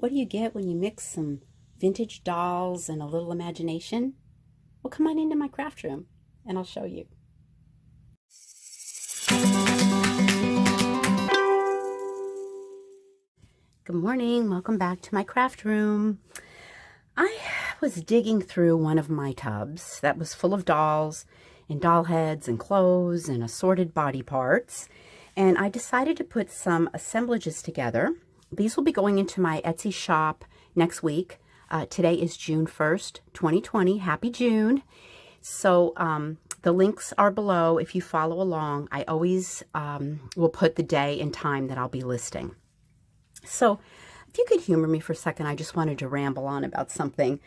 What do you get when you mix some vintage dolls and a little imagination? Well, come on into my craft room and I'll show you. Good morning, welcome back to my craft room. I was digging through one of my tubs that was full of dolls and doll heads and clothes and assorted body parts, and I decided to put some assemblages together. These will be going into my Etsy shop next week. Today is June 1st, 2020. Happy June. So the links are below if you follow along. I always will put the day and time that I'll be listing. So if you could humor me for a second, I just wanted to ramble on about something.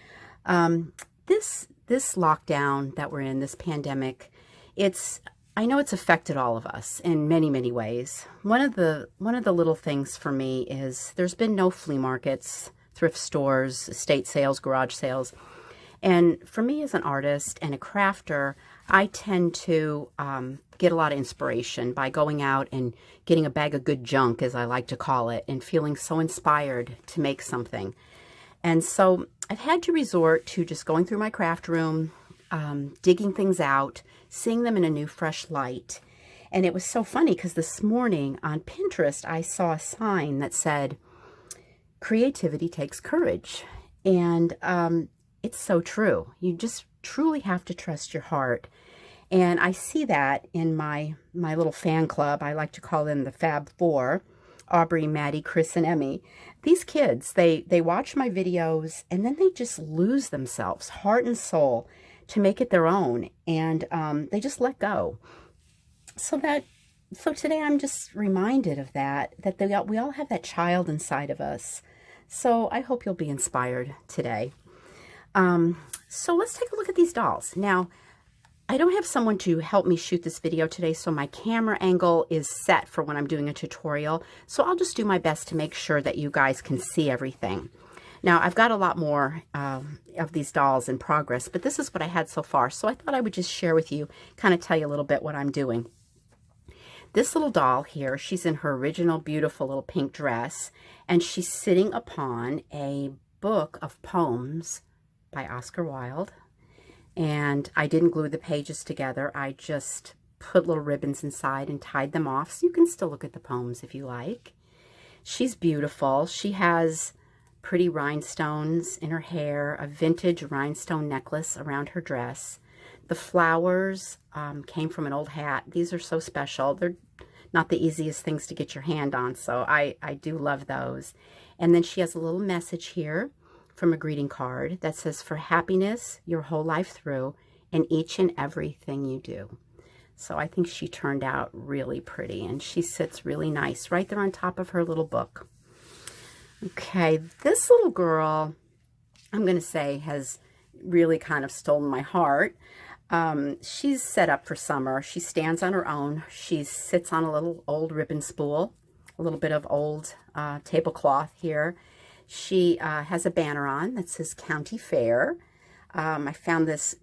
This lockdown that we're in, this pandemic, I know it's affected all of us in many, many ways. One of the little things for me is there's been no flea markets, thrift stores, estate sales, garage sales. And for me as an artist and a crafter, I tend to get a lot of inspiration by going out and getting a bag of good junk, as I like to call it, and feeling so inspired to make something. And so I've had to resort to just going through my craft room, digging things out, seeing them in a new, fresh light. And it was so funny because this morning on Pinterest, I saw a sign that said, "Creativity takes courage." And it's so true. You just truly have to trust your heart. And I see that in my little fan club. I like to call them the Fab Four: Aubrey, Maddie, Chris, and Emmy. These kids, they watch my videos and then they just lose themselves, heart and soul, to make it their own. And they just let go. So today I'm just reminded of that we all have that child inside of us. So I hope you'll be inspired today. So let's take a look at these dolls. Now, I don't have someone to help me shoot this video today, so my camera angle is set for when I'm doing a tutorial. So I'll just do my best to make sure that you guys can see everything. Now, I've got a lot more of these dolls in progress, but this is what I had so far. So I thought I would just share with you, kind of tell you a little bit what I'm doing. This little doll here, she's in her original beautiful little pink dress, and she's sitting upon a book of poems by Wilde. And I didn't glue the pages together. I just put little ribbons inside and tied them off, so you can still look at the poems if you like. She's beautiful. She has pretty rhinestones in her hair, a vintage rhinestone necklace around her dress. The flowers came from an old hat. These are so special. They're not the easiest things to get your hand on, so I do love those. And then she has a little message here from a greeting card that says, "For happiness your whole life through in each and everything you do." So I think she turned out really pretty, and she sits really nice right there on top of her little book. Okay, this little girl, I'm going to say, has really kind of stolen my heart. She's set up for summer. She stands on her own. She sits on a little old ribbon spool, a little bit of old tablecloth here. She has a banner on that says County Fair. I found this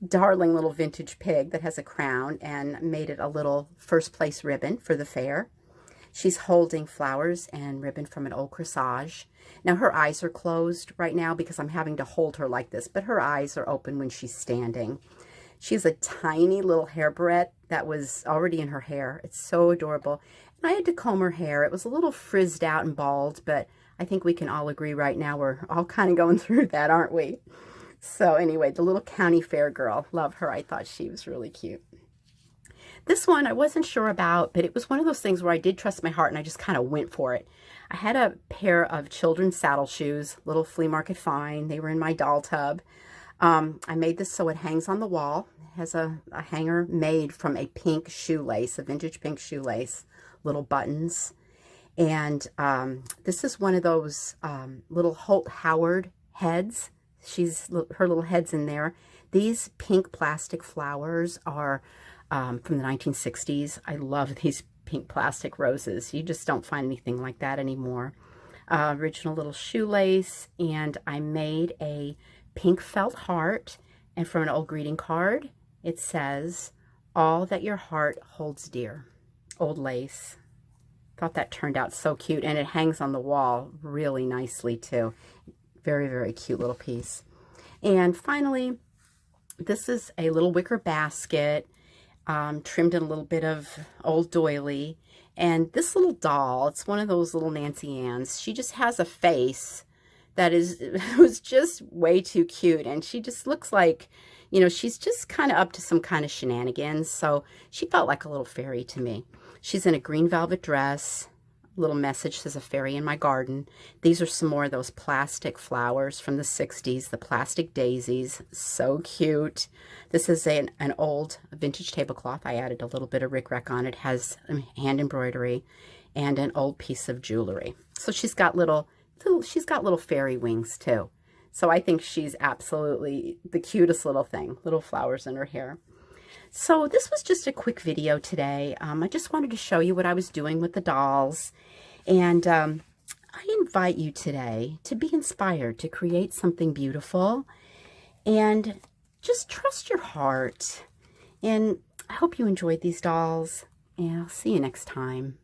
darling little vintage pig that has a crown and made it a little first place ribbon for the fair. She's holding flowers and ribbon from an old corsage. Now her eyes are closed right now because I'm having to hold her like this, but her eyes are open when she's standing. She has a tiny little hair barrette that was already in her hair. It's so adorable. And I had to comb her hair. It was a little frizzed out and bald, but I think we can all agree right now we're all kind of going through that, aren't we? So anyway, the little county fair girl, love her. I thought she was really cute. This one I wasn't sure about, but it was one of those things where I did trust my heart and I just kind of went for it. I had a pair of children's saddle shoes, little flea market find. They were in my doll tub. I made this so it hangs on the wall. It has a hanger made from a pink shoelace, a vintage pink shoelace, little buttons. And this is one of those little Holt Howard heads. Her little head's in there. These pink plastic flowers are from the 1960s. I love these pink plastic roses. You just don't find anything like that anymore. Original little shoelace, and I made a pink felt heart, and from an old greeting card, it says, "All that your heart holds dear." Old lace. Thought that turned out so cute, and it hangs on the wall really nicely too. Very, very cute little piece. And finally, this is a little wicker basket, trimmed in a little bit of old doily. And this little doll, it's one of those little Nancy Ann's. She just has a face that was just way too cute. And she just looks like, you know, she's just kind of up to some kind of shenanigans. So she felt like a little fairy to me. She's in a green velvet dress. Little message says, "A fairy in my garden." These are some more of those plastic flowers from the 60s, the plastic daisies. So cute. This is an old vintage tablecloth. I added a little bit of rickrack on it. It has hand embroidery and an old piece of jewelry. So she's got little fairy wings too. So I think she's absolutely the cutest little thing. Little flowers in her hair. So this was just a quick video today. I just wanted to show you what I was doing with the dolls. And I invite you today to be inspired to create something beautiful. And just trust your heart. And I hope you enjoyed these dolls. And I'll see you next time.